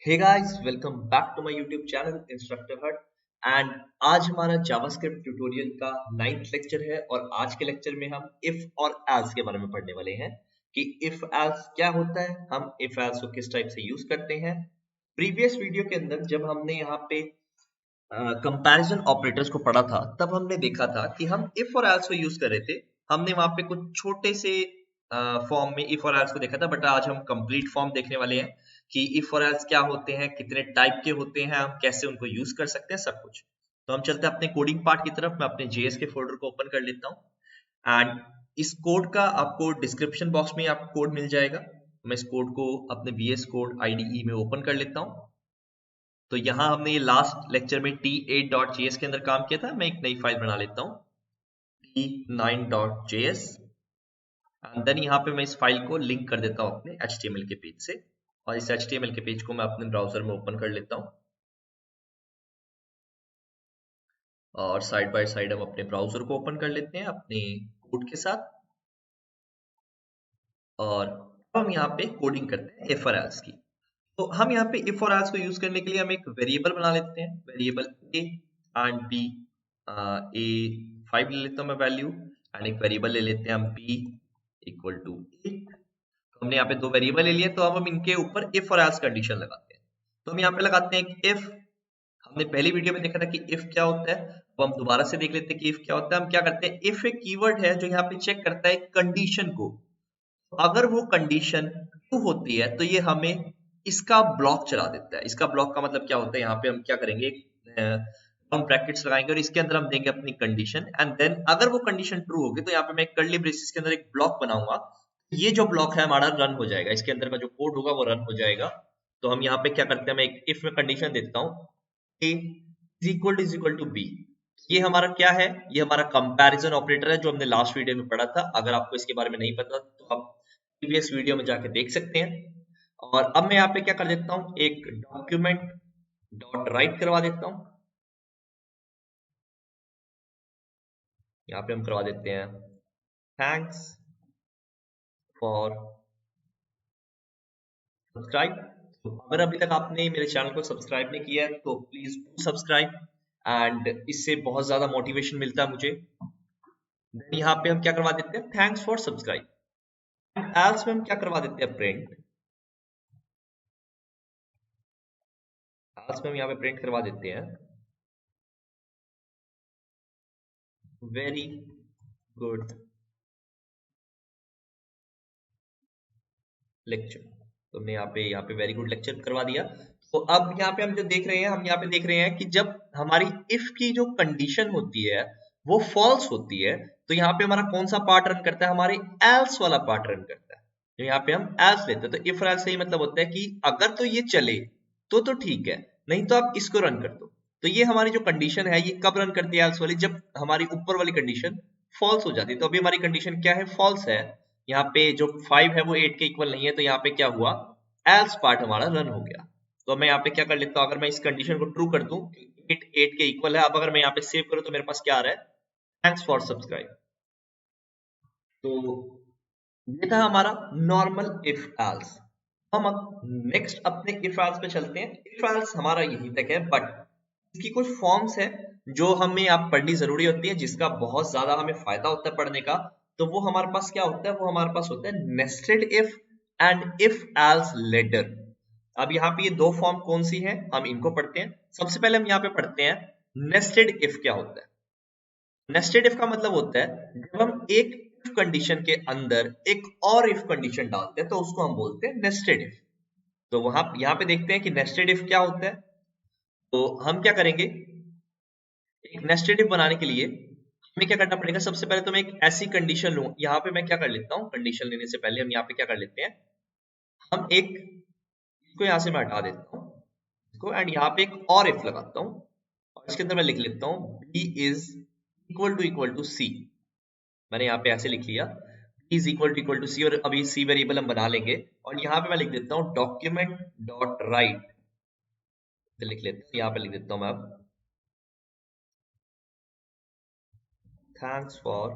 Hey guys, welcome back to my YouTube channel instructor hut. And आज हमारा JavaScript tutorial का 9th lecture है और आज के लेक्चर में हम इफ और एल्स के बारे में पढ़ने वाले हैं कि इफ एल्स क्या होता है, हम इफ एल्स को किस टाइप से यूज करते हैं। प्रीवियस वीडियो के अंदर जब हमने यहाँ पे कंपैरिजन ऑपरेटर्स को पढ़ा था, तब हमने देखा था कि हम इफ और एल्स को यूज कर रहे थे। हमने वहां पे कुछ छोटे से फॉर्म में इफ और एल्स को देखा था, बट आज हम कंप्लीट फॉर्म देखने वाले हैं कि इफ और एल्स क्या होते हैं, कितने टाइप के होते हैं, हम कैसे उनको यूज कर सकते हैं, सब कुछ। तो हम चलते हैं अपने कोडिंग पार्ट की तरफ। मैं अपने जेएस के फोल्डर को ओपन कर लेता हूँ एंड इस कोड का आपको डिस्क्रिप्शन बॉक्स में आपको कोड मिल जाएगा। मैं इस कोड को अपने VS कोड IDE में ओपन कर लेता हूँ। तो यहाँ हमने ये लास्ट लेक्चर में t8.js के अंदर काम किया था। मैं एक नई फाइल बना लेता हूँ t9.js एंड देन यहाँ पे मैं इस फाइल को लिंक कर देता हूँ अपने HTML के पेज से, और इस HTML के पेज को मैं अपने ब्राउजर में ओपन कर लेता हूँ और साइड बाय साइड हम अपने ब्राउजर को ओपन कर लेते हैं अपने कोड के साथ। और हम यहाँ पे कोडिंग करते हैं इफ और एल्स की। तो हम यहाँ पे इफ और एल्स को यूज करने के लिए हम एक वेरिएबल बना लेते हैं, variable a and b। a 5 ले लेता हूँ मैं वैल्यू, एंड एक वेरिएबल ले लेते हैं हम b इक्वल टू 8। तो हमने यहाँ पे दो वेरिएबल ले लिए, तो अब हम इनके ऊपर इफ और एल्स कंडीशन लगाते हैं। तो हम यहाँ पे लगाते हैं एक इफ। हमने पहली वीडियो में देखा था कि इफ क्या होता है, अब हम दोबारा से देख लेते हैं कि इफ क्या होता है। हम क्या करते हैं, इफ एक कीवर्ड है जो यहाँ पे चेक करता है कंडीशन को। अगर वो कंडीशन ट्रू होती है तो ये हमें इसका ब्लॉक चला देता है। इसका ब्लॉक का मतलब क्या होता है, यहाँ पे हम क्या करेंगे, हम ब्रैकेट्स लगाएंगे और इसके अंदर हम देंगे अपनी कंडीशन, एंड देन अगर वो कंडीशन ट्रू होगी तो यहाँ पे मैं एक कर्ली ब्रेसेस के अंदर एक ब्लॉक बनाऊंगा। ये जो ब्लॉक है हमारा रन हो जाएगा, इसके अंदर का जो कोड होगा वो रन हो जाएगा। तो हम यहाँ पे क्या करते हैं, मैं एक इफ में कंडीशन देता हूँ a is equal to b। ये हमारा क्या है, ये हमारा कंपैरिजन ऑपरेटर है जो हमने लास्ट वीडियो में पढ़ा था। अगर आपको इसके बारे में नहीं पता तो आप प्रीवियस वीडियो में जाके देख सकते हैं। और अब मैं यहाँ पे क्या कर देता हूँ, एक डॉक्यूमेंट डॉट राइट करवा देता हूँ। यहाँ पे हम करवा देते हैं थैंक्स फॉर सब्सक्राइब। तो अगर अभी तक आपने मेरे चैनल को सब्सक्राइब नहीं किया है तो प्लीज डू सब्सक्राइब, एंड इससे बहुत ज्यादा मोटिवेशन मिलता है मुझे। देन यहाँ पे हम क्या करवा देते हैं, थैंक्स फॉर सब्सक्राइब। एल्स में हम क्या करवा देते हैं, प्रिंट। एल्स में हम यहाँ पे प्रिंट करवा देते हैं वेरी गुड लेक्चर। तो हमने यहाँ पे वेरी गुड लेक्चर करवा दिया। तो अब यहाँ पे हम जो देख रहे हैं, हम यहाँ पे देख रहे हैं कि जब हमारी इफ की जो कंडीशन होती है वो फॉल्स होती है, तो यहाँ पे हमारा कौन सा पार्ट रन करता है, हमारे एल्स वाला पार्ट रन करता है। तो यहाँ पे हम एल्स लेते हैं। तो इफ और एल्स से ही मतलब होता है कि अगर तो ये चले तो ठीक है, नहीं तो आप इसको रन कर दो। तो ये हमारी जो कंडीशन है ये कब रन करती है एल्स वाली, जब हमारी ऊपर वाली कंडीशन फॉल्स हो जाती है। तो अभी हमारी कंडीशन क्या है, फॉल्स है। यहाँ पे जो 5 है वो 8 के इक्वल नहीं है, तो यहाँ पे क्या हुआ, एल्स पार्ट हमारा रन हो गया। तो मैं यहाँ पे क्या कर लेता हूँ, अगर मैं इस कंडीशन को ट्रू कर दूं, 8 के इक्वल है। अब अगर मैं यहाँ पे सेव करूँ तो मेरे पास क्या आ रहा है, थैंक्स फॉर सब्सक्राइब। तो ये था हमारा नॉर्मल इफ एल्स। हम अब नेक्स्ट अपने इफ एल्स पे चलते हैं। इफ एल्स हमारा यहीं तक है, बट इसकी कुछ फॉर्म्स है जो हमें आप पढ़नी जरूरी होती है, जिसका बहुत ज्यादा हमें फायदा होता है पढ़ने का। तो वो हमारे पास क्या होता है, वो हमारे पास होता है nested if and if else ladder. अब यहाँ पे ये दो फॉर्म कौन सी है, हम इनको पढ़ते हैं। सबसे पहले हम यहाँ पे पढ़ते हैं नेस्टेड इफ क्या होता है। नेस्टेड इफ का मतलब होता है जब हम एक इफ कंडीशन के अंदर एक और इफ कंडीशन डालते हैं तो उसको हम बोलते हैं नेस्टेड इफ। तो वहां यहाँ पे देखते हैं कि नेस्टेड इफ क्या होता है। तो हम क्या करेंगे, एक नेस्टेड इफ बनाने के लिए हमें क्या करना पड़ेगा, सबसे पहले तो मैं एक ऐसी कंडीशन लूं। यहाँ पे मैं क्या कर लेता हूँ, कंडीशन लेने से पहले हम यहाँ पे क्या कर लेते हैं, हम एक इसको यहाँ से मैं हटा देता हूँ इसको, एंड यहाँ पे एक और इफ लगाता हूँ और इसके अंदर मैं लिख लेता हूँ b इज इक्वल टू सी। मैंने यहाँ पे ऐसे लिख लिया इज इक्वल टू सी, और अभी सी वेरिएबल हम बना लेंगे। और यहाँ पे मैं लिख देता हूँ डॉक्यूमेंट डॉट राइट, लिख लेता हूँ, यहाँ पे लिख देता हूँ मैं अब थैंक्स फॉर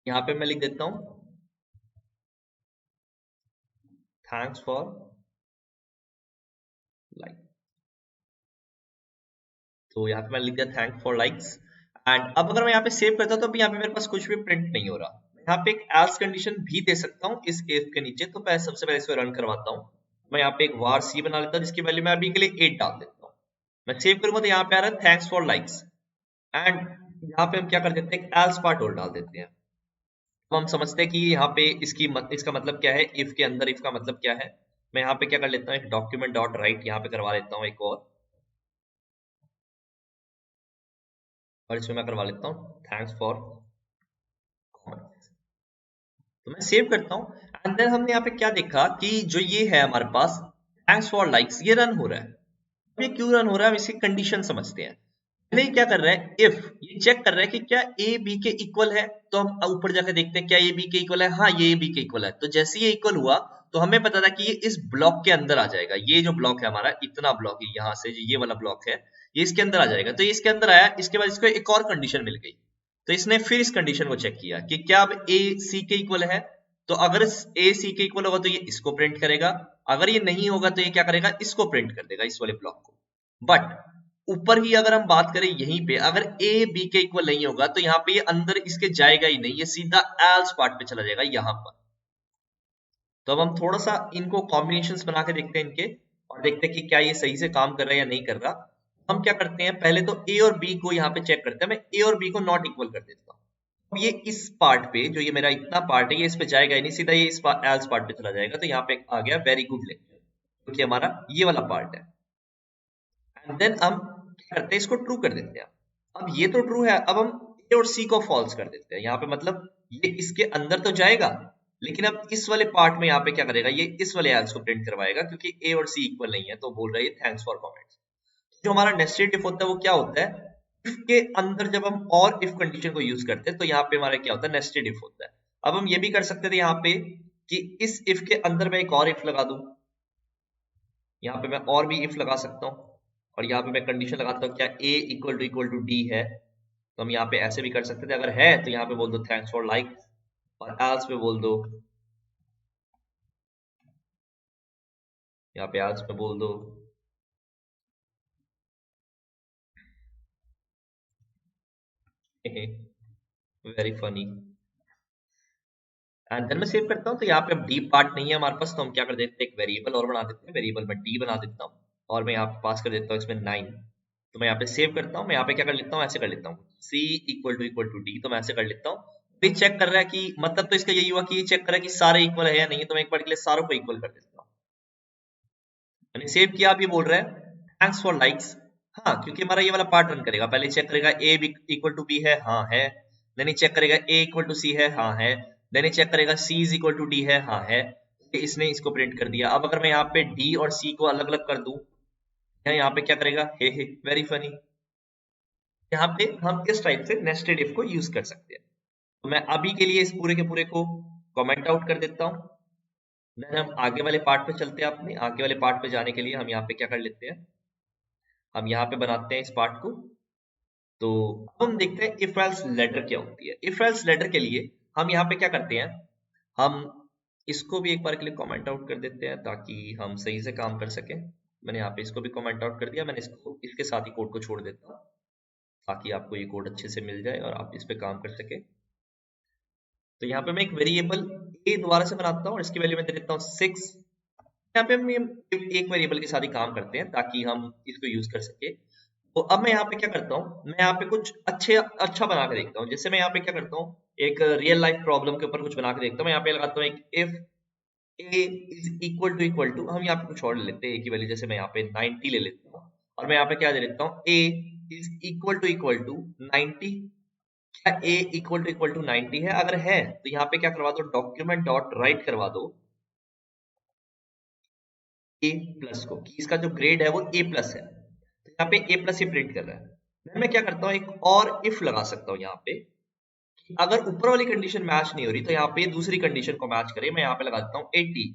यहाँ पे मैं लिख देता हूं थैंक्स फॉर लाइक। तो यहाँ पे मैं लिख दिया थैंक्स फॉर लाइक्स। एंड अब अगर मैं यहाँ पे सेव करता हूँ तो अभी यहाँ पे मेरे पास कुछ भी प्रिंट नहीं हो रहा। यहाँ पे एक एल्स कंडीशन भी दे सकता हूँ इस इफ के नीचे। तो मैं सबसे पहले इसको रन करवाता हूँ। मैं यहाँ पे एक var c बना लेता हूँ जिसकी वैल्यू मैं अभी के लिए 8 डाल देता हूँ। मैं सेव करूंगा तो यहाँ पे आ रहा है थैंक्स फॉर लाइक्स। एंड यहाँ पे हम क्या कर देते हैं, एल्स पार्ट और डाल देते हैं। तो हम समझते हैं कि यहाँ पे इसका मतलब क्या है, इफ के अंदर इफ का मतलब क्या है। मैं यहाँ पे क्या कर लेता हूँ, एक डॉक्यूमेंट डॉट राइट यहाँ पे करवा लेता हूँ एक और इसमें मैं करवा लेता हूँ थैंक्स फॉर कमेंट। तो मैं सेव करता हूँ। एंड देन हमने यहाँ पे क्या देखा कि जो ये है हमारे पास थैंक्स फॉर लाइक्स, ये रन हो रहा है। अब ये क्यों रन हो रहा है, हम इसकी कंडीशन समझते हैं। पहले क्या कर रहा है, इफ ये चेक कर रहा है कि क्या ए बी के इक्वल है। तो हम ऊपर जाकर देखते हैं क्या ए बी के इक्वल है। हाँ, ये ए बी के इक्वल है। तो जैसे ये इक्वल हुआ तो हमें पता था कि ये इस ब्लॉक के अंदर आ जाएगा। ये जो ब्लॉक है हमारा, इतना ब्लॉक है यहाँ से, जो ये वाला ब्लॉक है, ये इसके अंदर आ जाएगा। तो ये इसके अंदर आया। इसके बाद इसको एक और कंडीशन मिल गई। तो इसने फिर इस कंडीशन को चेक किया कि क्या अब ए सी के इक्वल है। तो अगर ए सी के इक्वल होगा तो ये इसको प्रिंट करेगा। अगर ये नहीं होगा तो ये क्या करेगा, इसको प्रिंट कर देगा, इस वाले ब्लॉक को। बट ऊपर ही अगर हम बात करें यहीं पे, अगर ए बी के इक्वल नहीं होगा तो यहाँ पे ये अंदर इसके जाएगा ही नहीं, ये सीधा एल्स पार्ट पे चला जाएगा यहाँ पर। तो अब हम थोड़ा सा इनको कॉम्बिनेशंस बना के देखते हैं इनके, और देखते हैं कि क्या ये सही से काम कर रहा है या नहीं कर रहा। हम क्या करते हैं, पहले तो ए और बी को यहाँ पे चेक करते हैं। मैं ए और बी को नॉट इक्वल कर देता हूँ। अब ये इस पार्ट पे, जो ये मेरा इतना पार्ट है, ये इस पे जाएगा ही नहीं, सीधा ये इस एल्स पार्ट पे चला जाएगा। तो यहाँ पे आ गया वेरी गुड लेक्चर, क्योंकि हमारा ये वाला पार्ट है। एंड देन हम क्या करते हैं, इसको ट्रू कर देते हैं। अब ये तो ट्रू है, अब हम ए और सी को फॉल्स कर देते हैं। यहाँ पे मतलब ये इसके अंदर तो जाएगा, लेकिन अब इस वाले पार्ट में यहाँ पे क्या करेगा, ये इस वाले एल्स को प्रिंट करवाएगा, क्योंकि ए और सी इक्वल नहीं है। तो बोल रहा है थैंक्स फॉर कमेंट्स। जो हमारा नेस्टेड इफ होता है वो क्या होता है, इफ के अंदर जब हम और इफ कंडीशन को यूज करते हैं तो यहाँ पे हमारा क्या होता है, नेस्टेड इफ होता है। अब हम ये भी कर सकते थे यहाँ पे कि इस इफ के अंदर मैं एक और इफ लगा दूं। यहाँ पे मैं और भी इफ लगा सकता हूँ, और यहाँ पे मैं कंडीशन लगाता हूँ क्या a इक्वल टू डी है। तो हम यहाँ पे ऐसे भी कर सकते थे, अगर है तो यहाँ पे बोल दो थैंक्स फॉर लाइक, और एल्स पे बोल दो, यहाँ पे एल्स पे बोल दो वेरी फनी। एंड देन मैं सेव करता हूँ। तो यहाँ पे अब डी पार्ट नहीं है हमारे पास, तो हम क्या कर देते हैं, एक वेरिएबल और बना देते हैं। वेरिएबल में डी बना देता हूँ, और मैं यहाँ पे पास कर देता हूँ इसमें 9। तो मैं यहाँ पे सेव करता हूँ। मैं यहाँ पे क्या कर लेता हूँ, ऐसे कर लेता हूँ सी इक्वल टू डी। तो मैं ऐसे कर लेता हूँ। ये चेक कर रहा है कि, मतलब तो इसका यही हुआ कि ये चेक कर रहा है कि सारे इक्वल है या नहीं। तो मैं एक बार के लिए सारों को इक्वल कर देता हूँ। मैंने सेव किया। आप ये बोल रहा है थैंक्स फॉर लाइक्स। हाँ, क्योंकि हमारा ये वाला पार्ट रन करेगा। पहले चेक करेगा ए इक्वल टू बी है, हाँ है। देन ये चेक करेगा ए इक्वल टू सी है, हाँ है। देन ये चेक करेगा सी इज इक्वल टू डी है, हाँ है। इसने इसको प्रिंट कर दिया। अब अगर मैं यहाँ पे डी और सी को अलग अलग कर दूं, यहाँ पे क्या करेगा, हे वेरी फनी। यहाँ पे हम इस टाइप से नेस्टेड इफ को यूज कर सकते हैं। तो मैं अभी के लिए इस पूरे के पूरे को कमेंट आउट कर देता हूँ। देन हम आगे वाले पार्ट पे चलते हैं। अपने आगे वाले पार्ट पे जाने के लिए हम यहाँ पे क्या कर लेते हैं, हम यहाँ पे बनाते हैं इस पार्ट को। तो अब हम देखते हैं इफ एल्स लेटर क्या होती है। इफ एल्स लेटर के लिए हम यहाँ पे क्या करते हैं, हम इसको भी एक बार के लिए कमेंट आउट कर देते हैं ताकि हम सही से काम कर सकें। मैंने यहाँ पे इसको भी कमेंट आउट कर दिया। मैंने इसको इसके साथ ही कोड को छोड़ देता हूँ ताकि आपको ये कोड अच्छे से मिल जाए और आप इस पे काम कर सके। तो यहाँ पे मैं एक वेरिएबल ए दोबारा से बनाता हूँ और इसकी वैल्यू मैं दे देता हूँ 6। यहाँ पे हम एक वेरिएबल के साथ ही काम करते हैं ताकि हम इसको यूज कर सके। तो अब मैं यहाँ पे क्या करता हूँ, मैं यहाँ पे कुछ अच्छा बना के देखता हूँ। जैसे मैं यहाँ पे क्या करता हूँ, एक रियल लाइफ प्रॉब्लम के ऊपर कुछ बना के देखता हूँ। मैं यहाँ पे लगाता हूँ एक if a is equal to हम यहाँ पे कुछ और ले लेते हैं ए की वैल्यू। जैसे मैं यहाँ पे 90 ले लेता हूँ, और मैं यहाँ पे क्या दे देता हूँ, ए इज इक्वल टू 90। क्या ए इक्वल टू 90 है? अगर है तो यहाँ पे क्या करवा दो, डॉक्यूमेंट डॉट राइट करवा दो ए प्लस को, कि इसका जो ग्रेड है वो ए प्लस है। तो यहाँ पे ए प्लस ही प्रिंट कर रहा है। then मैं क्या करता हूँ, एक और इफ लगा सकता हूँ यहाँ पे, कि अगर ऊपर वाली कंडीशन मैच नहीं हो रही तो यहाँ पे दूसरी कंडीशन को मैच करे। मैं यहाँ पे लगा देता हूँ 80।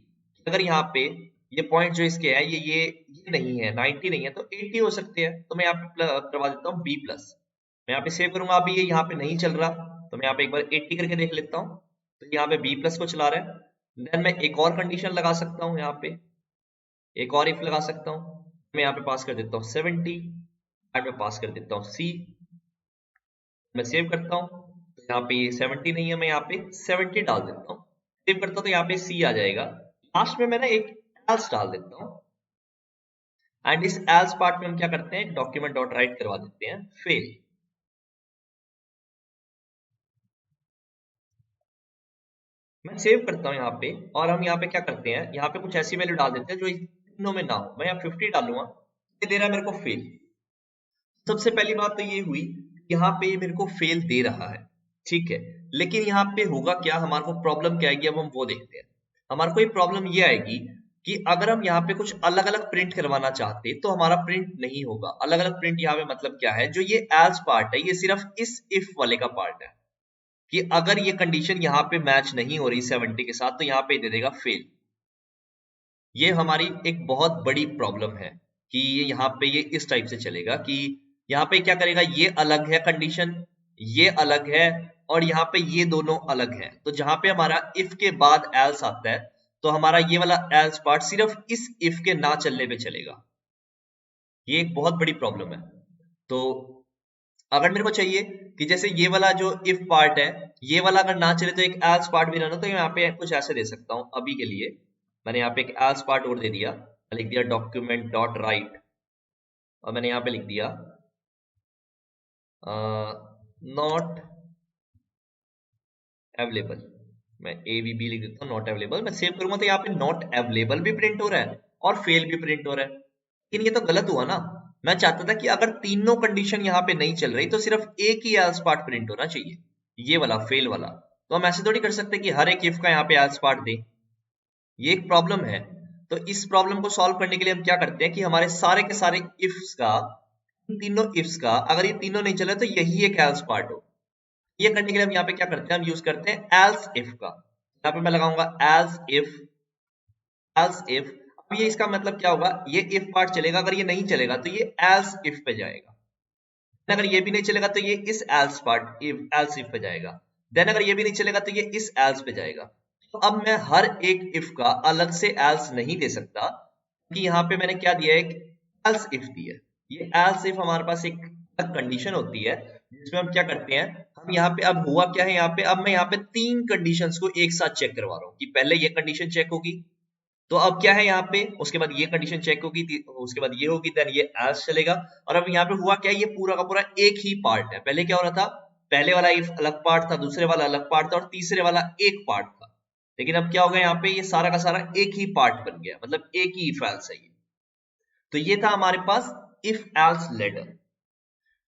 अगर यहाँ पे ये पॉइंट जो इसके है ये नहीं है, 90 नहीं है, तो 80 हो सकते हैं। तो मैं यहाँ पे करवा देता हूँ बी प्लस। मैं यहाँ पे सेव करूंगा। अभी ये यहाँ पे नहीं चल रहा, तो मैं यहाँ पे एक बार 80 करके देख लेता हूँ, तो यहाँ पे बी प्लस को चला रहा है। देन मैं एक और कंडीशन लगा सकता हूँ, यहाँ पे एक और इफ लगा सकता हूँ। मैं यहाँ पे पास कर देता हूँ 70 एंड मैं पास कर देता हूँ सी। मैं सेव करता हूँ तो यहाँ पे 70 नहीं है, मैं यहाँ पे 70 डाल देता हूँ। सेव करता हूँ तो यहाँ पे सी आ जाएगा। लास्ट में मैंने एक एल्स डाल देता हूँ एंड इस एल्स पार्ट में हम क्या करते हैं, डॉक्यूमेंट डॉट राइट करवा देते हैं फेल। मैं सेव करता हूँ यहाँ पे, और हम यहाँ पे क्या करते हैं, यहाँ पे कुछ ऐसी वैल्यू डाल देते हैं जो इन तीनों में ना हो। मैं यहाँ 50 डालूंगा, ये दे रहा है मेरे को फेल। सबसे पहली बात तो ये हुई, यहाँ पे मेरे को फेल दे रहा है, ठीक है। लेकिन यहाँ पे होगा क्या, हमारे को प्रॉब्लम क्या आएगी, अब हम वो देखते हैं। हमारे को ये प्रॉब्लम ये आएगी कि अगर हम यहाँ पे कुछ अलग अलग प्रिंट करवाना चाहते तो हमारा प्रिंट नहीं होगा। अलग अलग प्रिंट यहाँ पे मतलब क्या है, जो ये एल्स पार्ट है ये सिर्फ इस इफ वाले का पार्ट है, कि अगर ये कंडीशन यहाँ पे मैच नहीं हो रही 70 के साथ तो यहाँ पे दे देगा फेल। ये हमारी एक बहुत बड़ी प्रॉब्लम है कि ये यहाँ पे ये इस टाइप से चलेगा कि यहाँ पे क्या करेगा, ये अलग है कंडीशन, ये अलग है, और यहाँ पे ये दोनों अलग है। तो जहां पे हमारा इफ के बाद एल्स आता है तो हमारा ये वाला एल्स पार्ट सिर्फ इस इफ के ना चलने पे चलेगा। ये एक बहुत बड़ी प्रॉब्लम है। तो अगर मेरे को चाहिए कि जैसे ये वाला जो इफ पार्ट है ये वाला अगर ना चले तो एक एल्स पार्ट भी रहना, तो यहाँ पे कुछ ऐसे दे सकता हूँ। अभी के लिए मैंने यहाँ पे एक एल्स पार्ट और दे दिया, मैं लिख दिया डॉक्यूमेंट डॉट राइट, और मैंने यहाँ पे लिख दिया नॉट अवेलेबल। मैं ए बी बी लिख देता हूँ, नॉट अवेलेबल। मैं सेव करूंगा तो यहाँ पे नॉट अवेलेबल भी प्रिंट हो रहा है और फेल भी प्रिंट हो रहा है। लेकिन ये तो गलत हुआ ना। मैं चाहता था कि अगर तीनों कंडीशन यहाँ पे नहीं चल रही तो सिर्फ एक ही एल्स पार्ट प्रिंट होना चाहिए, ये वाला फेल वाला। तो हम ऐसे थोड़ी कर सकते कि हर एक इफ का यहाँ पे एल्स पार्ट दे, ये एक प्रॉब्लम है। तो इस प्रॉब्लम को सॉल्व करने के लिए हम क्या करते हैं कि हमारे सारे के सारे इफ्स का, तीनों इफ्स का अगर ये तीनों नहीं चले तो यही एक एल्स पार्ट हो। ये करने के लिए हम यहाँ पे क्या करते हैं, हम यूज करते हैं एल्स इफ का। यहाँ पे मैं लगाऊंगा एल्स इफ, एल्स इफ। अब ये इसका मतलब क्या होगा, ये इफ पार्ट चलेगा, अगर ये नहीं चलेगा तो ये एल्स इफ पे जाएगा। अगर ये भी नहीं चलेगा तो ये इस एल्स पार्ट एल्स इफ पे जाएगा। देन अगर ये भी नहीं चलेगा तो ये इस एल्स पे जाएगा। तो अब मैं हर एक इफ का अलग से एल्स नहीं दे सकता, कि यहाँ पे मैंने क्या दिया है, एक एल्स इफ दी है। ये एल्स इफ हमारे पास एक कंडीशन होती है जिसमें हम क्या करते हैं, हम यहाँ पे अब हुआ क्या है, यहाँ पे अब मैं यहाँ पे तीन कंडीशंस को एक साथ चेक करवा रहा हूँ कि पहले ये कंडीशन चेक होगी, तो अब क्या है यहाँ पे, उसके बाद ये कंडीशन चेक होगी, उसके बाद ये होगी, देन ये एल्स चलेगा। और अब यहाँ पे हुआ क्या, ये पूरा का पूरा एक ही पार्ट है। पहले क्या हो रहा था, पहले वाला इफ अलग पार्ट था, दूसरे वाला अलग पार्ट था, और तीसरे वाला एक पार्ट था। लेकिन अब क्या हो गया, यहाँ पे ये सारा का सारा एक ही पार्ट बन गया, मतलब एक ही इफ एल्स है ये। तो ये था हमारे पास if else letter.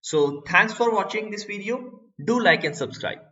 So thanks for watching this video, do like and subscribe.